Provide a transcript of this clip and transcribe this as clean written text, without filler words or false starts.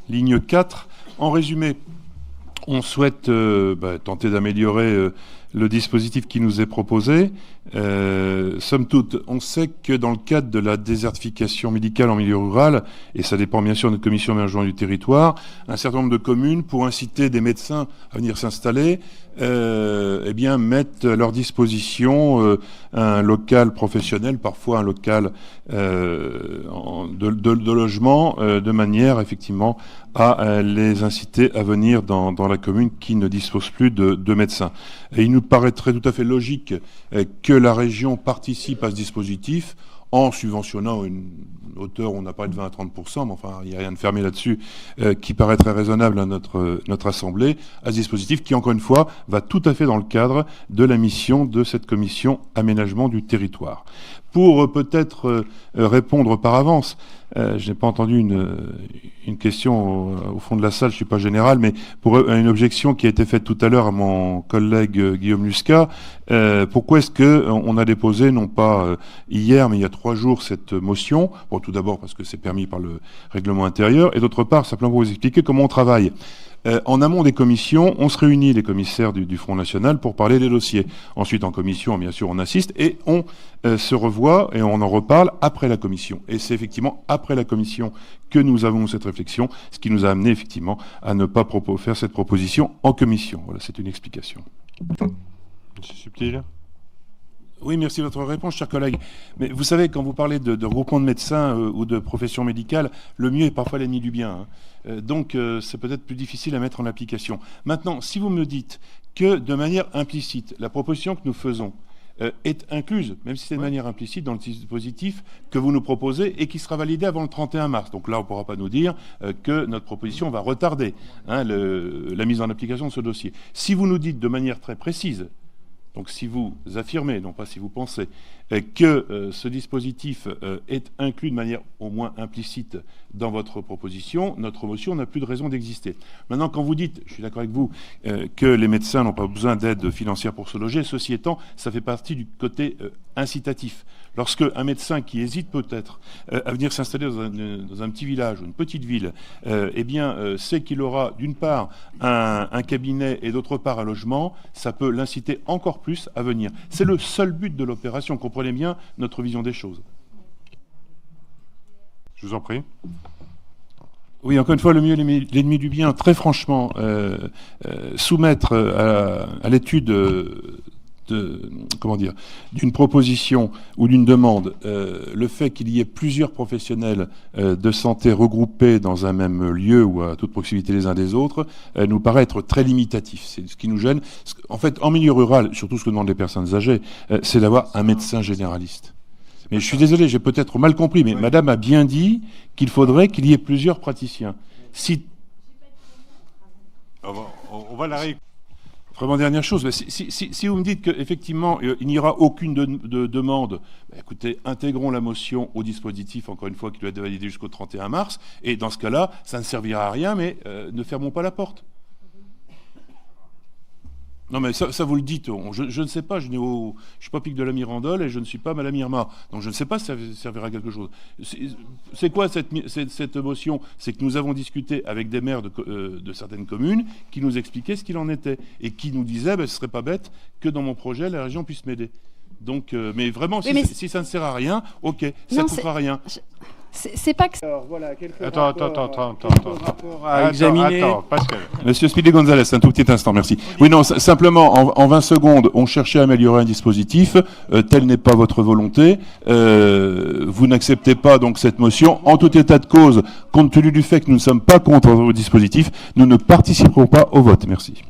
Ligne 4. En résumé, on souhaite tenter d'améliorer le dispositif qui nous est proposé. Somme toute, on sait que dans le cadre de la désertification médicale en milieu rural, et ça dépend bien sûr de notre commission d'aménagement du territoire, un certain nombre de communes, pour inciter des médecins à venir s'installer, mettent à leur disposition un local professionnel, parfois un local de logement, de manière effectivement à les inciter à venir dans la commune qui ne dispose plus de médecins. Et il nous paraîtrait tout à fait logique que la région participe à ce dispositif en subventionnant une hauteur, on n'a pas de 20 à 30%, mais enfin, il n'y a rien de fermé là-dessus, qui paraît très raisonnable à notre Assemblée, à ce dispositif qui, encore une fois, va tout à fait dans le cadre de la mission de cette commission aménagement du territoire. Pour peut-être répondre par avance, je n'ai pas entendu une question au fond de la salle, je ne suis pas général, mais pour une objection qui a été faite tout à l'heure à mon collègue Guillaume Lusca, pourquoi est-ce qu'on a déposé, non pas hier, mais il y a 3 jours, cette motion? Bon, tout d'abord parce que c'est permis par le règlement intérieur, et d'autre part, simplement pour vous expliquer comment on travaille. En amont des commissions, on se réunit, les commissaires du Front National, pour parler des dossiers. Ensuite, en commission, bien sûr, on assiste et on se revoit et on en reparle après la commission. Et c'est effectivement après la commission que nous avons cette réflexion, ce qui nous a amené effectivement à ne pas faire cette proposition en commission. Voilà, c'est une explication. Monsieur Subtil. Oui, merci de votre réponse, cher collègue. Mais vous savez, quand vous parlez de regroupement de médecins ou de profession médicale, le mieux est parfois l'ennemi du bien. Donc, c'est peut-être plus difficile à mettre en application. Maintenant, si vous me dites que, de manière implicite, la proposition que nous faisons est incluse, même si c'est de manière implicite, dans le dispositif que vous nous proposez et qui sera validé avant le 31 mars. Donc là, on ne pourra pas nous dire que notre proposition va retarder la mise en application de ce dossier. Si vous nous dites de manière très précise, donc si vous affirmez, non pas si vous pensez, que ce dispositif est inclus de manière au moins implicite dans votre proposition, notre motion n'a plus de raison d'exister. Maintenant, quand vous dites, je suis d'accord avec vous, que les médecins n'ont pas besoin d'aide financière pour se loger, ceci étant, ça fait partie du côté incitatif. Lorsque un médecin qui hésite peut-être à venir s'installer dans un petit village ou une petite ville, sait qu'il aura d'une part un cabinet et d'autre part un logement, ça peut l'inciter encore plus à venir. C'est le seul but de l'opération. Comprenez bien notre vision des choses. Je vous en prie. Oui, encore une fois, le mieux est l'ennemi du bien. Très franchement, soumettre à l'étude d'une proposition ou d'une demande, le fait qu'il y ait plusieurs professionnels de santé regroupés dans un même lieu ou à toute proximité les uns des autres, nous paraît être très limitatif. C'est ce qui nous gêne. En fait, en milieu rural, surtout ce que demandent les personnes âgées, c'est d'avoir un médecin généraliste. Mais je suis désolé, j'ai peut-être mal compris, mais Madame a bien dit qu'il faudrait qu'il y ait plusieurs praticiens. On va la réécouter. Vraiment, dernière chose, si vous me dites qu'effectivement, il n'y aura aucune demande, écoutez, intégrons la motion au dispositif, encore une fois, qui doit être validé jusqu'au 31 mars, et dans ce cas-là, ça ne servira à rien, mais ne fermons pas la porte. Non, mais ça vous le dites, je ne sais pas, je ne suis pas Pic de la Mirandole et je ne suis pas Madame Irma, donc je ne sais pas si ça servira à quelque chose. C'est quoi cette motion? C'est que nous avons discuté avec des maires de certaines communes qui nous expliquaient ce qu'il en était et qui nous disaient, ce ne serait pas bête que dans mon projet, la région puisse m'aider. Donc, mais vraiment, si ça ne sert à rien, ok, ça ne coûtera rien. C'est pas que... Alors, voilà, quelques rapports à examiner. Attends, Pascal. Monsieur Speedy Gonzalez, un tout petit instant, merci. Oui, non, simplement, en 20 secondes, on cherchait à améliorer un dispositif. Telle n'est pas votre volonté. Vous n'acceptez pas donc cette motion. En tout état de cause, compte tenu du fait que nous ne sommes pas contre vos dispositifs, nous ne participerons pas au vote. Merci.